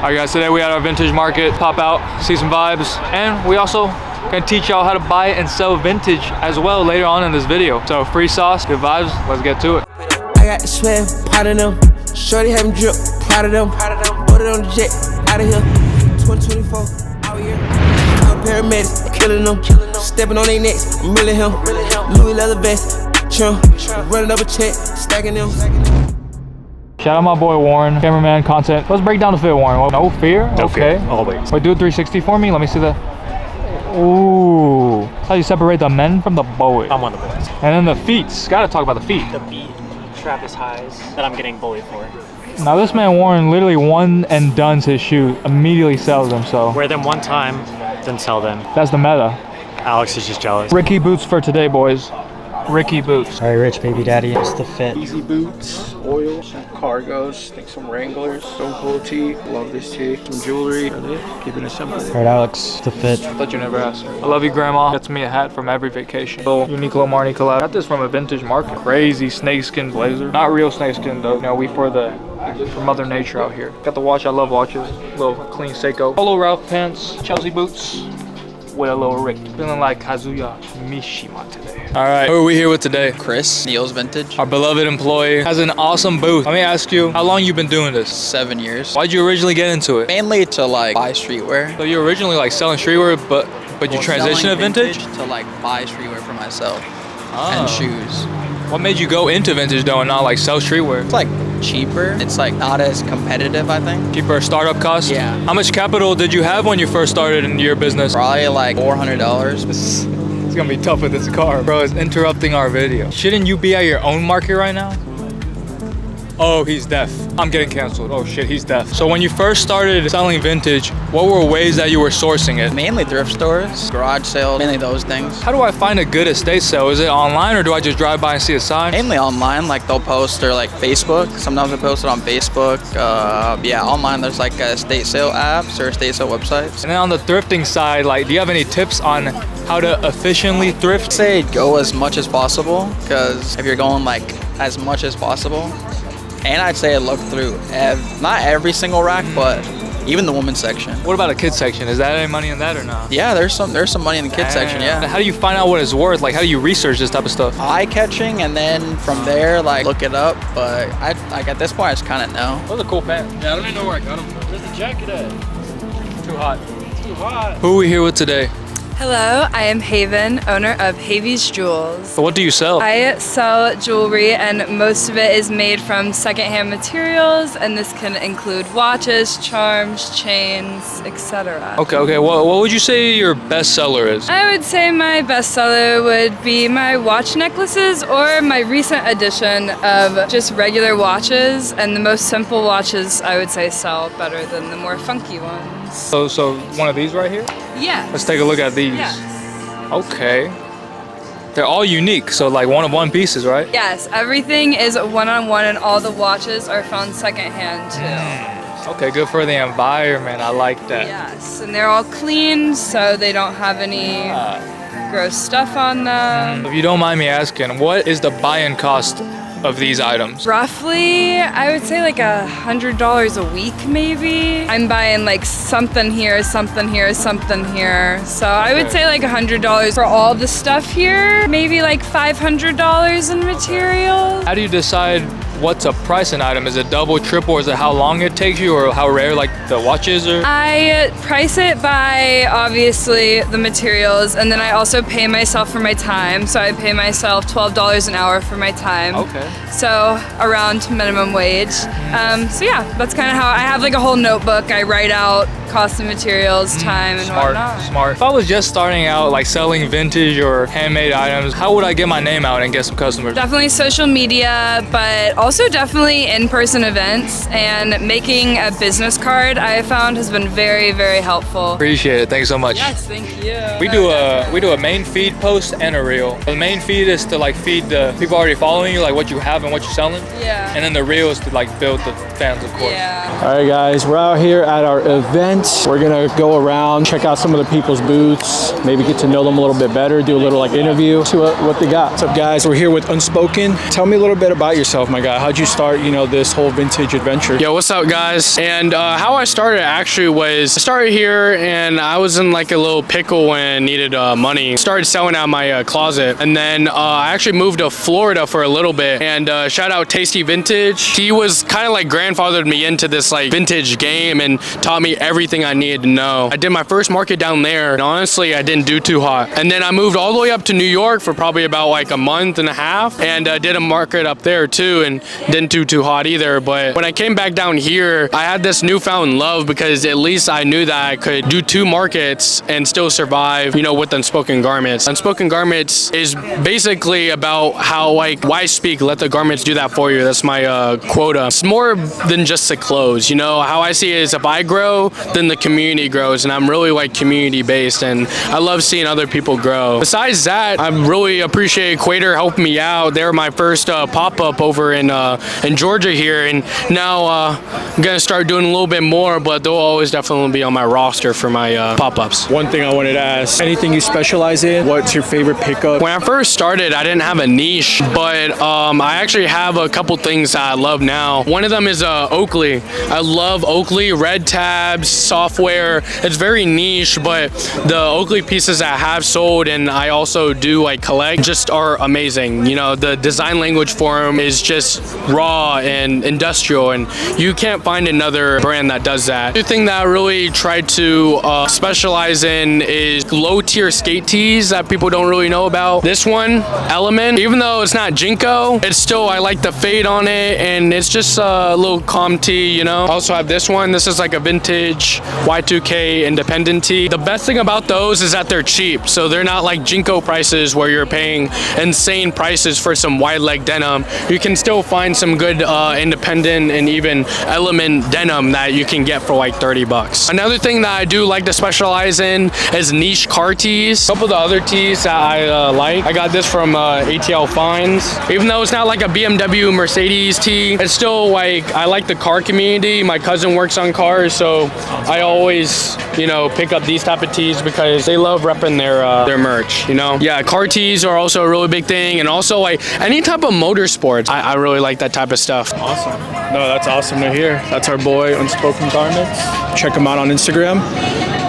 All right, guys, today we had our vintage market, pop out, see some vibes, and we also gonna teach y'all how to buy and sell vintage as well later on in this video. So free sauce, good vibes, let's get to it. I got the swag, pot of them. Shorty have them drip, proud of them. Put it on the jet, out of here. 2024, out here. I'm paramedics, killing them. Stepping on their necks, I'm really him. Louis leather vest, trim. Running up a check, stacking them. Shout out my boy Warren, cameraman, content. Let's break down the fit, Warren. No fear? No okay. fear, always. Wait, do a 360 for me. Let me see that. Ooh. That's how you separate the men from the boys. I'm one of the boys. And then the feet. Gotta talk about the feet. The beat Travis highs that I'm getting bullied for. Now this man Warren literally one and done's his shoe, immediately sells them, so. Wear them one time, then sell them. That's the meta. Alex is just jealous. Ricky boots for today, boys. Ricky boots. All right, rich baby daddy. It's the fit. Easy boots, oil, some cargos, I think some Wranglers, Stone Cold tee, love this tee, some jewelry, keeping it simple. All right, Alex, the fit. I thought you never asked. I love you, Grandma. Gets me a hat from every vacation. Little unique little Marnie collab. Got this from a vintage market. Crazy snakeskin blazer. Not real snakeskin though. You know, we for Mother Nature out here. Got the watch. I love watches. Little clean Seiko. Polo Ralph pants. Chelsea boots. With a little Rick. Feeling like Kazuya Mishima today. All right, who are we here with today? Chris, Neil's Vintage. Our beloved employee has an awesome booth. Let me ask you, how long you been doing this? 7 years. Why'd you originally get into it? Mainly to like buy streetwear. So you originally like selling streetwear, but you transitioned to vintage? To like buy streetwear for myself and shoes. What made you go into vintage though and not like sell streetwear? It's like cheaper. It's like not as competitive, I think. Cheaper startup cost? Yeah. How much capital did you have when you first started in your business? Probably like $400. It's gonna be tough with this car. Bro, it's interrupting our video. Shouldn't you be at your own market right now? Oh, he's deaf. I'm getting canceled. Oh shit, he's deaf. So when you first started selling vintage, what were ways that you were sourcing it? Mainly thrift stores, garage sales, mainly those things. How do I find a good estate sale? Is it online or do I just drive by and see a sign? Mainly online, like they'll post or like Facebook. Sometimes they post it on Facebook. Yeah, online there's like estate sale apps or estate sale websites. And then on the thrifting side, like, do you have any tips on how to efficiently thrift? I'd say go as much as possible, because if you're going like as much as possible, and I'd say look through not every single rack, but even the women's section. What about a kids section? Is that any money in that or not? Yeah, there's some money in the kids section. Yeah. How do you find out what it's worth? Like, how do you research this type of stuff? Eye catching, and then from there, like look it up. But I like at this point, I just kind of know. Those are cool pants. Yeah, I don't even know where I got them from. Where's the jacket at? Too hot. Too hot. Who are we here with today? Hello, I am Haven, owner of Havy's Jewels. So what do you sell? I sell jewelry, and most of it is made from secondhand materials, and this can include watches, charms, chains, etc. Okay. What would you say your best seller is? I would say my best seller would be my watch necklaces, or my recent addition of just regular watches, and the most simple watches I would say sell better than the more funky ones. So one of these right here? Yeah. Let's take a look at these. Yeah. Okay. They're all unique, so like one of one pieces, right? Yes, everything is one-on-one, and all the watches are found secondhand too. Okay, good for the environment. I like that. Yes, and they're all clean, so they don't have any gross stuff on them. If you don't mind me asking, what is the buy-in cost of these items? Roughly, I would say like $100 a week, maybe. I'm buying like something here, something here, something here. So I would say like $100 for all the stuff here. Maybe like $500 in materials. How do you decide what to price an item? Is it double, triple, or is it how long it takes you, or how rare like the watches are? I price it by obviously the materials, and then I also pay myself for my time. So I pay myself $12 an hour for my time. Okay. So around minimum wage. So yeah, that's kind of how I have like a whole notebook. I write out cost of materials, time, and whatnot. Smart. If I was just starting out like selling vintage or handmade items, how would I get my name out and get some customers? Definitely social media, but also definitely in-person events, and making a business card I have found has been very, very helpful. Appreciate it. Thanks so much. Yes, thank you. We do a main feed post and a reel. The main feed is to like feed the people already following you, like what you have and what you're selling. Yeah. And then the reel is to like build the fans, of course. Yeah. All right, guys, we're out here at our event. We're gonna go around, check out some of the people's booths, maybe get to know them a little bit better, do a little like interview, see what they got. What's up, guys? We're here with Unspoken. Tell me a little bit about yourself, my guy. how'd you start, you know, this whole vintage adventure? Yo, what's up, guys? And how I started actually was I started here and I was in like a little pickle when needed money. Started selling out my closet, and then I actually moved to Florida for a little bit. And shout out Tasty Vintage. He was kind of like grandfathered me into this like vintage game and taught me everything I needed to know. I did my first market down there, and honestly, I didn't do too hot. And then I moved all the way up to New York for probably about like a month and a half, and did a market up there too, and didn't do too hot either. But when I came back down here, I had this newfound love because at least I knew that I could do 2 markets and still survive, you know, with Unspoken Garments. Unspoken Garments is basically about how, like, why speak? Let the garments do that for you. That's my quota. It's more than just the clothes, you know. How I see it is if I grow, then the community grows, and I'm really like community based, and I love seeing other people grow. Besides that, I really appreciate Equator helping me out. They were my first pop-up over in Georgia here, and now I'm gonna start doing a little bit more, but they'll always definitely be on my roster for my pop-ups. One thing I wanted to ask, anything you specialize in? What's your favorite pickup? When I first started, I didn't have a niche, but I actually have a couple things that I love now. One of them is Oakley. I love Oakley, red tabs, software. It's very niche, but the Oakley pieces that I have sold and I also do like collect just are amazing. You know, the design language for them is just raw and industrial, and you can't find another brand that does that. The other thing that I really try to specialize in is low tier skate tees that people don't really know about. This one, Element, even though it's not Jinko, it's still, I like the fade on it, and it's just a little calm tee, you know. I also have this one. This is like a vintage Y2K independent tee. The best thing about those is that they're cheap, so they're not like Jinko prices where you're paying insane prices for some wide leg denim. You can still find some good independent and even Element denim that you can get for like 30 bucks. Another thing that I do like to specialize in is niche car tees. A couple of the other tees that I like, I got this from ATL Finds. Even though it's not like a BMW Mercedes tee, it's still like, I like the car community. My cousin works on cars, so I always, you know, pick up these type of tees because they love repping their merch, you know. Yeah, car tees are also a really big thing, and also like any type of motorsports. I really like that type of stuff. Awesome. No, that's awesome to hear. That's our boy Unspoken Garments. Check him out on Instagram.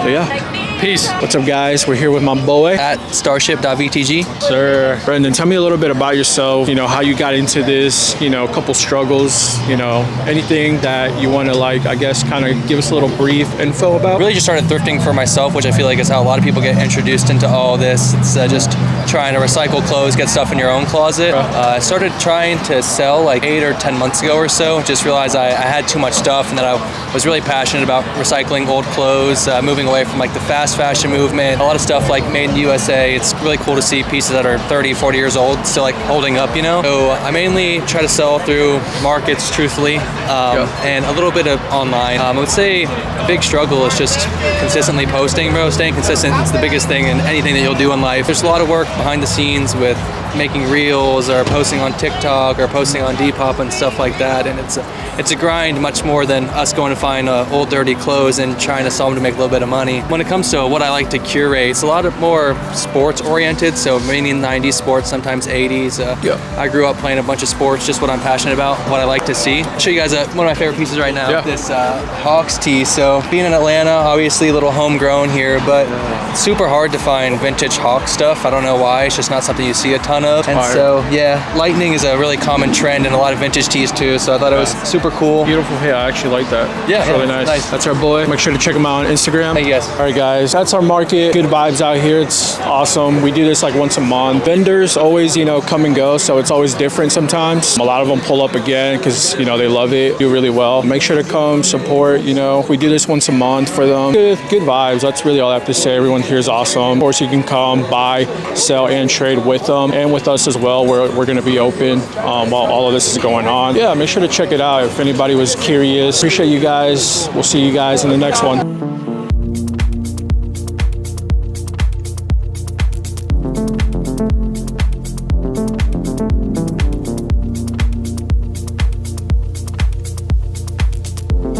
So yeah. Peace. What's up, guys? We're here with my boy At starship.vtg. Sir Brendan, tell me a little bit about yourself, you know, how you got into this, you know, a couple struggles, you know, anything that you want to, like, I guess, kind of give us a little brief info about. Really just started thrifting for myself, which I feel like is how a lot of people get introduced into all this. It's just trying to recycle clothes, get stuff in your own closet. I started trying to sell like 8 or 10 months ago or so. Just realized I had too much stuff, and that I was really passionate about recycling old clothes, moving away from like the fast fashion movement. A lot of stuff like made in the USA. It's really cool to see pieces that are 30, 40 years old still like holding up, you know? So I mainly try to sell through markets, truthfully, and a little bit of online. I would say a big struggle is just consistently posting, bro. Staying consistent is the biggest thing in anything that you'll do in life. There's a lot of work behind the scenes with making reels or posting on TikTok or posting on Depop and stuff like that, and it's a grind much more than us going to find old dirty clothes and trying to sell them to make a little bit of money. When it comes to what I like to curate, it's a lot of more sports oriented, so mainly 90s sports, sometimes 80s. I grew up playing a bunch of sports, just what I'm passionate about, what I like to see. I'll show you guys one of my favorite pieces right now, this Hawks tee. So being in Atlanta, obviously a little homegrown here, but it's super hard to find vintage Hawks stuff. I don't know why, it's just not something you see a ton of. And so yeah, lightning is a really common trend in a lot of vintage tees too, so I thought it was super cool. Beautiful hair, I actually like that. Yeah, it's really nice. That's our boy. Make sure to check him out on Instagram. Thank you guys. All right, guys, that's our market. Good vibes out here. It's awesome. We do this like once a month. Vendors always, you know, come and go, so it's always different sometimes. A lot of them pull up again because, you know, they love it, do really well. Make sure to come support, you know. We do this once a month for them. Good vibes. That's really all I have to say. Everyone here is awesome. Of course, you can come, buy, sell, and trade with them and with us as well. We're going to be open while all of this is going on. Yeah, make sure to check it out if anybody was curious. Appreciate you guys. We'll see you guys in the next one.